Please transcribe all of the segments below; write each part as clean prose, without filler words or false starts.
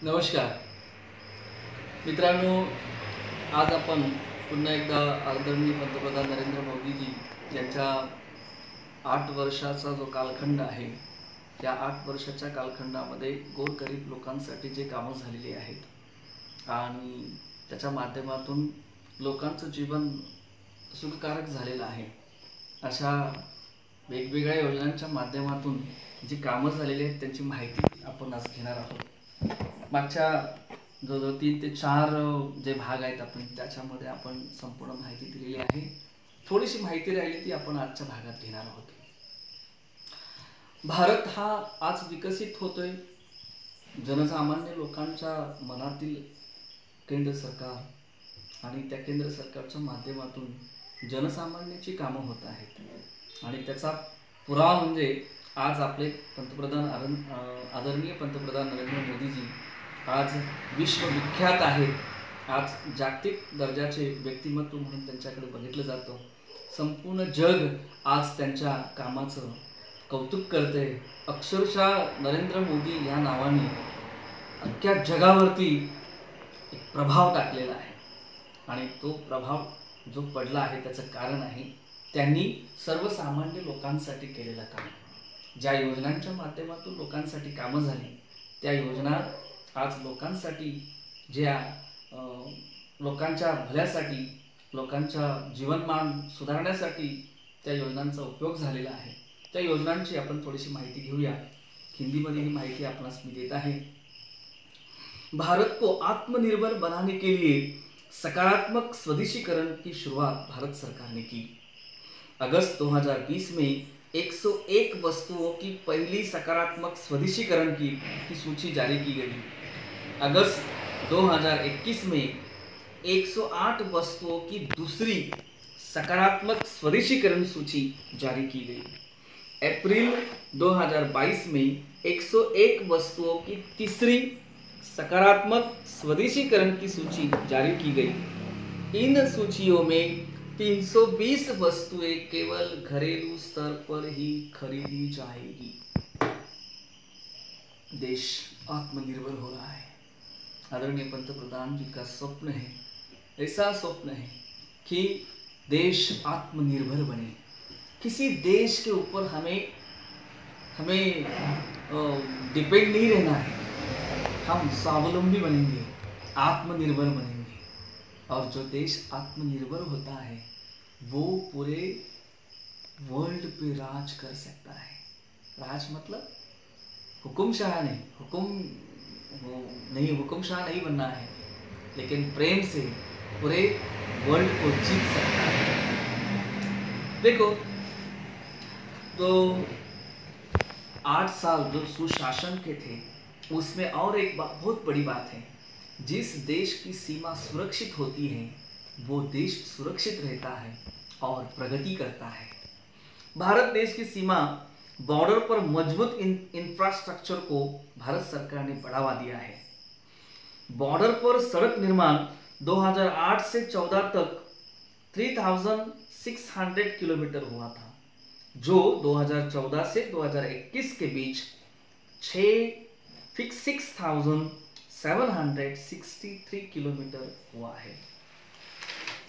नमस्कार मित्रांनो, आज आपण पुन्हा एकदा आदरणीय पंतप्रधान नरेंद्र मोदीजी यांच्या 8 वर्षाचा जो कालखंड आहे, त्या 8 वर्षाच्या कालखंडामध्ये गोरगरीब लोकांसाठी जे कामं झालेली आहेत आणि त्याच्या माध्यमातून लोकांचं जीवन सुखकारक झालेलं आहे, अशा वेगवेगळ्या योजनांच्या माध्यमातून जी कामं झालेली आहेत त्यांची माहिती आपण आज घेणार आहोत. मागच्या जवळजवळ 3 ते 4 जे भाग आहेत आपण त्याच्यामध्ये आपण संपूर्ण माहिती दिलेली आहे. थोडीशी माहिती राहिली ती आपण आजच्या भागात घेणार आहोत. भारत हा आज विकसित होतोय. जनसामान्य लोकांच्या मनातील केंद्र सरकार आणि त्या केंद्र सरकारच्या माध्यमातून जनसामान्याची कामं होत आहेत आणि त्याचा पुरावा म्हणजे आज आपले आदरणीय पंतप्रधान नरेंद्र मोदीजी आज विश्वविख्यात आहेत. आज जागतिक दर्जाचे व्यक्तिमत्व म्हणून त्यांच्याकडे बघितलं जातं. संपूर्ण जग आज त्यांच्या कामाचं कौतुक करते. अक्षरशः नरेंद्र मोदी या नावाने अख्ख्या जगावरती एक प्रभाव टाकलेला आहे आणि तो प्रभाव जो पडला आहे त्याचं कारण आहे त्यांनी सर्वसामान्य लोकांसाठी केलेलं काम. ज्या योजनांच्या माध्यमातून लोकांसाठी कामं झाली त्या योजना आज लोकांसाठी, ज्या लोकांच्या भल्यासाठी, लोकांच्या जीवनमान सुधारण्यासाठी त्या योजनांचा उपयोग झालेला आहे. त्या योजनांची आपण थोडीशी माहिती घेऊया. हिंदीमध्ये ही माहिती आपणास मी देत आहे. भारत को आत्मनिर्भर बनाने के लिए सकारात्मक स्वदेशीकरण की शुरुआत भारत सरकार ने की. अगस्त 2020 में 101 वस्तुओं की पहली सकारात्मक स्वदेशीकरण की सूची जारी की गई. अगस्त 2021 में 108 वस्तुओं की दूसरी सकारात्मक स्वदेशीकरण सूची जारी की गई. अप्रैल 2022 में 101 वस्तुओं की तीसरी सकारात्मक स्वदेशीकरण की सूची जारी की गई. इन सूचियों में 320 वस्तुएं केवल घरेलू स्तर पर ही खरीदी जाएगी. देश आत्मनिर्भर हो रहा है. आदरणीय पंतप्रधान जी का स्वप्न है, ऐसा स्वप्न है कि देश आत्मनिर्भर बने. किसी देश के ऊपर हमें डिपेंड नहीं रहना है. हम स्वावलंबी बनेंगे, आत्मनिर्भर बनेंगे और जो देश आत्मनिर्भर होता है वो पूरे वर्ल्ड पे राज कर सकता है. राज मतलब हुकुमशाह नहीं बनना है, लेकिन प्रेम से पूरे वर्ल्ड को जीत सकता है. देखो, तो 8 साल जो सुशासन के थे उसमें और एक बहुत बड़ी बात है. जिस देश की सीमा सुरक्षित होती है वो देश सुरक्षित रहता है और प्रगति करता है. भारत देश की सीमा बॉर्डर पर मजबूत इंफ्रास्ट्रक्चर को भारत सरकार ने बढ़ावा दिया है. बॉर्डर पर सड़क निर्माण 2008 से 14 तक 3600 किलोमीटर हुआ था, जो 2014 से 2021 के बीच 6763 किलोमीटर हुआ है.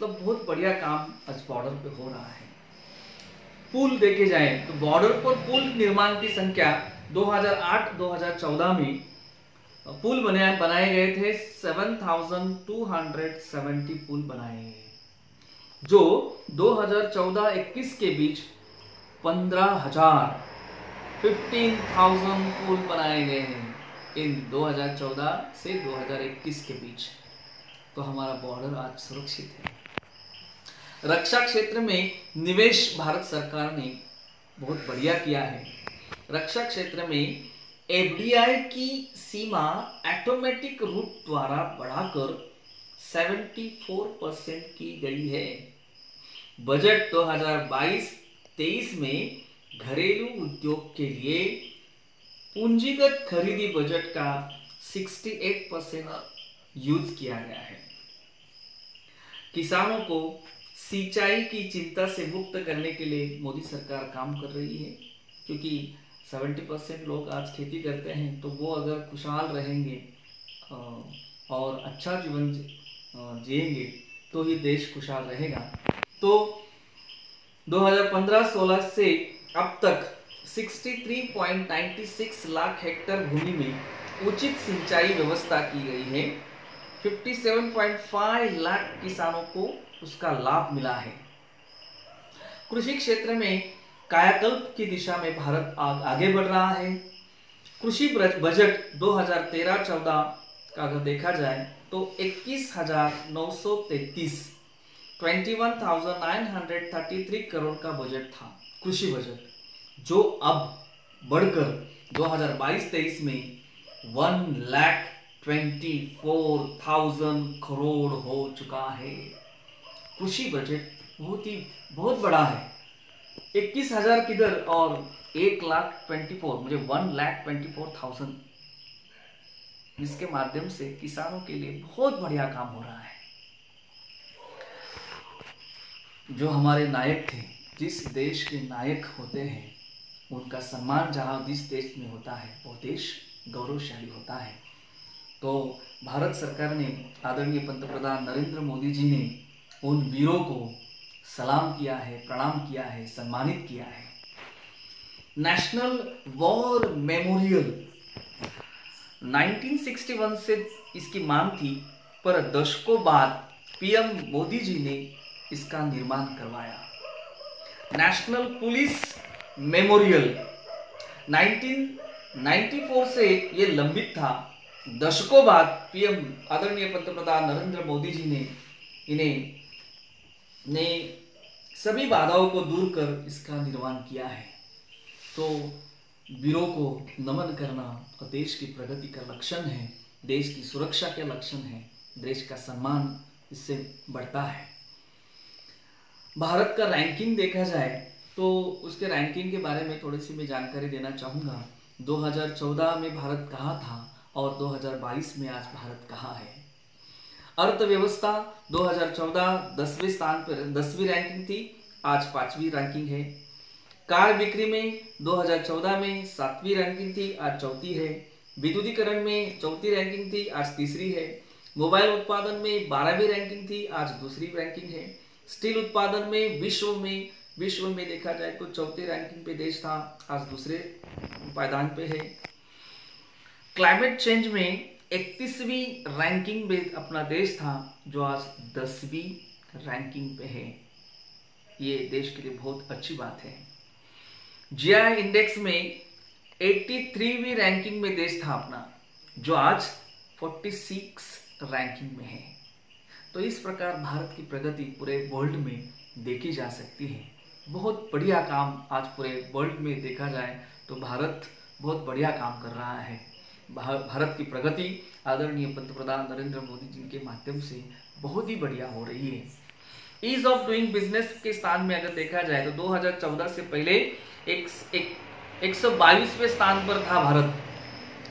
तो बहुत बढ़िया काम आज बॉर्डर पे हो रहा है. पुल देखे जाए तो बॉर्डर पर पुल निर्माण की संख्या 2008-2014 में पुल बनाए गए थे. 7270 पुल बनाए गए, जो 2014-21 के बीच 15,000 पुल बनाए गए हैं इन 2014 से 2021 के बीच. तो हमारा बॉर्डर आज सुरक्षित है. रक्षा क्षेत्र में निवेश भारत सरकार ने बहुत बढ़िया किया है. रक्षा क्षेत्र में एफडीआई की सीमा ऑटोमेटिक रूट द्वारा बढ़ाकर 74% की गई है. बजट 2022-23 में घरेलू उद्योग के लिए पूंजीगत खरीदी बजट का 68% यूज किया गया है. किसानों को सिंचाई की चिंता से मुक्त करने के लिए मोदी सरकार काम कर रही है, क्योंकि 70% लोग आज खेती करते हैं, तो वो अगर खुशहाल रहेंगे, और अच्छा जीवन जिएंगे तो ही देश खुशहाल रहेगा। तो 2015-16 से अब तक 63.96 लाख हेक्टेयर भूमि में उचित सिंचाई व्यवस्था की गई है। 57.5 लाख किसानों को उसका लाभ मिला है। कृषि क्षेत्र में कायाकल्प की दिशा में भारत आगे बढ़ रहा है। कृषि बजट 2013-14 का अगर देखा जाए तो 21,933 21,933 करोड़ का बजट था, कृषि बजट, जो अब बढ़कर 2022-23 में 1,24,000 करोड़ हो चुका है। कृषि बजट बहुत बड़ा है। 21,000 किधर और 1,24,000 मुझे 1,24,000, जिसके माध्यम से किसानों के लिए बहुत बढ़िया काम हो रहा है। जो हमारे नायक थे, जिस देश के नायक होते हैं उनका सम्मान जहाँ जिस देश में होता है वो देश गौरवशाली होता है। तो भारत सरकार ने, आदरणीय पंतप्रधान नरेंद्र मोदी जी ने उन वीरों को सलाम किया है, प्रणाम किया है, सम्मानित किया है। नेशनल वॉर मेमोरियल 1961 से इसकी मांग थी, पर दशकों बाद पीएम मोदी जी ने इसका निर्माण करवाया। नेशनल पुलिस मेमोरियल 1994 से ये लंबित था। दशकों बाद पीएम आदरणीय पंतप्रधान नरेंद्र मोदी जी ने सभी बाधाओं को दूर कर इसका निर्माण किया है। तो वीरों को नमन करना देश की प्रगति का लक्षण है, देश की सुरक्षा के लक्षण है, देश का सम्मान इससे बढ़ता है। भारत का रैंकिंग देखा जाए तो उसके रैंकिंग के बारे में थोड़ी सी मैं जानकारी देना चाहूँगा। 2014 में भारत कहाँ था और 2022 में आज भारत कहाँ है। अर्थव्यवस्था 2014 10वें स्थान पर 10वीं रैंकिंग थी, आज 5वीं रैंकिंग है। कार बिक्री में 2014 में 7वीं रैंकिंग थी, आज 4थी है। विद्युतीकरण में 4थी रैंकिंग थी, आज 3री है। मोबाइल उत्पादन में 12वीं रैंकिंग थी, आज 2री रैंकिंग है। स्टील उत्पादन में विश्व में देखा जाए तो 4थे रैंकिंग पे देश था, आज 2रे पायदान पे है। क्लाइमेट चेंज में 31वीं रैंकिंग में अपना देश था, जो आज 10वीं रैंकिंग पे है। ये देश के लिए बहुत अच्छी बात है। जीआई इंडेक्स में 83वीं रैंकिंग में देश था अपना, जो आज 46 रैंकिंग में है। तो इस प्रकार भारत की प्रगति पूरे वर्ल्ड में देखी जा सकती है। बहुत बढ़िया काम आज पूरे वर्ल्ड में देखा जाए तो भारत बहुत बढ़िया काम कर रहा है। भारत की प्रगति आदरणीय पंतप्रधान नरेंद्र मोदी जी के माध्यम से बहुत ही बढ़िया हो रही है। ईज ऑफ डूइंग बिजनेस के स्थान में अगर देखा जाए तो 2014 से पहले 122वें स्थान पर था भारत।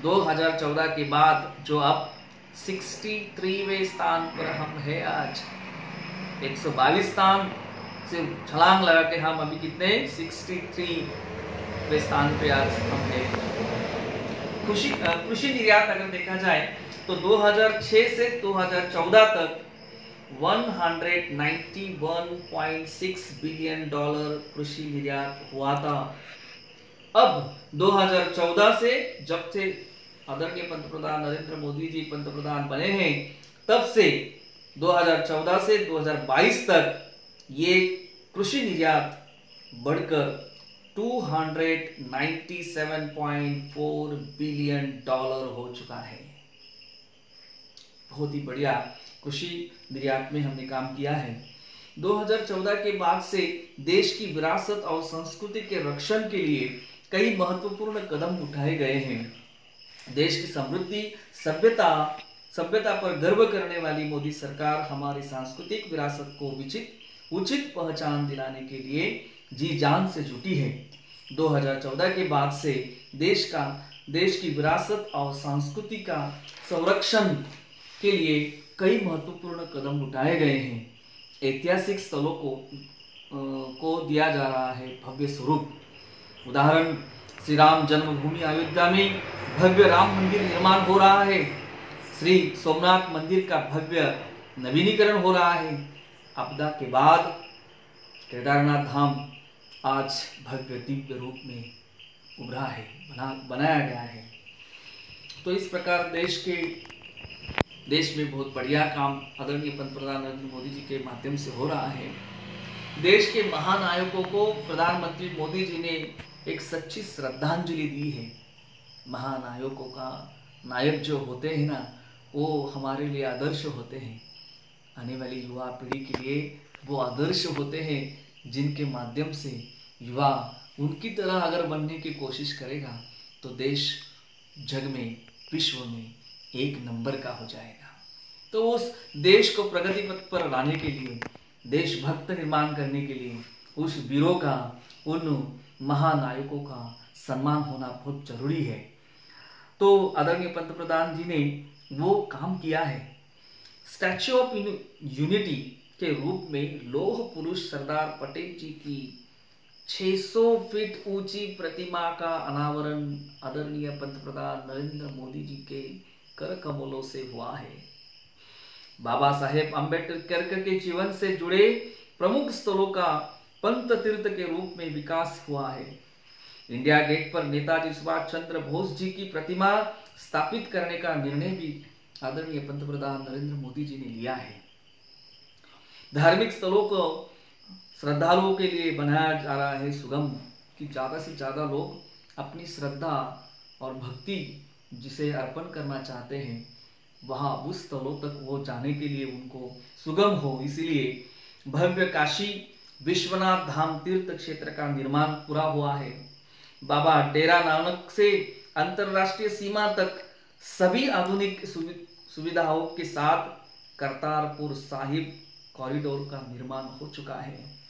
2014 के बाद जो अब 63वें स्थान पर हम है आज। 122 स्थान से छलांग लगा के हम अभी कितने 63वें स्थान पे आज हम है। कृषि निर्यात अगर देखा जाए तो 2006 से 2014 तक $191.6 बिलियन कृषि निर्यात हुआ था। अब 2014 से जब से आदरणीय पंतप्रधान नरेंद्र मोदी जी पंतप्रधान बने हैं, तब से 2014 से 2022 तक ये कृषि निर्यात बढ़कर $297.4 बिलियन हो चुका है। बहुत ही बढ़िया कृषि निर्यात में हमने काम किया है। 2014 के बाद से देश की विरासत और संस्कृति के रक्षण के लिए कई महत्वपूर्ण कदम उठाए गए हैं। देश की समृद्धि सभ्यता पर गर्व करने वाली मोदी सरकार हमारी सांस्कृतिक विरासत को उचित पहचान दिलाने के लिए जी जान से जुटी है। 2014 के बाद से देश की विरासत और संस्कृति का संरक्षण के लिए कई महत्वपूर्ण कदम उठाए गए हैं। ऐतिहासिक स्थलों को दिया जा रहा है भव्य स्वरूप। उदाहरण, श्री राम जन्मभूमि अयोध्या में भव्य राम मंदिर निर्माण हो रहा है। श्री सोमनाथ मंदिर का भव्य नवीनीकरण हो रहा है। आपदा के बाद केदारनाथ धाम आज भव्य दिव्य रूप में उभरा है, बनाया गया है। तो इस प्रकार देश में बहुत बढ़िया काम आदरणीय पंतप्रधान नरेंद्र मोदी जी के माध्यम से हो रहा है। देश के महानायकों को प्रधानमंत्री मोदी जी ने एक सच्ची श्रद्धांजलि दी है। महानायकों का नायक जो होते हैं ना, वो हमारे लिए आदर्श होते हैं। आने वाली युवा पीढ़ी के लिए वो आदर्श होते हैं, जिनके माध्यम से युवा उनकी तरह अगर बनने की कोशिश करेगा तो देश जग में, विश्व में एक नंबर का हो जाएगा। तो उस देश को प्रगति पथ पर लाने के लिए, देशभक्त निर्माण करने के लिए उस वीरों का, उन महानायकों का सम्मान होना बहुत जरूरी है। तो आदरणीय पंतप्रधान जी ने वो काम किया है। स्टैच्यू ऑफ यूनिटी के रूप में लौह पुरुष सरदार पटेल जी की 600 फीट ऊंची प्रतिमा का अनावरण आदरणीय पंतप्रधान नरेंद्र मोदी जी के कर कमलों से हुआ है। बाबा साहेब अम्बेडकर के जीवन से जुड़े प्रमुख स्थलों का पंत तीर्थ के रूप में विकास हुआ है। इंडिया गेट पर नेताजी सुभाष चंद्र बोस जी की प्रतिमा स्थापित करने का निर्णय भी आदरणीय पंतप्रधान नरेंद्र मोदी जी ने लिया है। धार्मिक स्थलों को श्रद्धालुओं के लिए बनाया जा रहा है सुगम, कि ज़्यादा से ज़्यादा लोग अपनी श्रद्धा और भक्ति जिसे अर्पण करना चाहते हैं, वहाँ उस स्थलों तक वो जाने के लिए उनको सुगम हो। इसीलिए भव्य काशी विश्वनाथ धाम तीर्थ क्षेत्र का निर्माण पूरा हुआ है। बाबा डेरा नानक से अंतरराष्ट्रीय सीमा तक सभी आधुनिक सुविधाओं के साथ करतारपुर साहिब कॉरिडोर का निर्माण हो चुका है।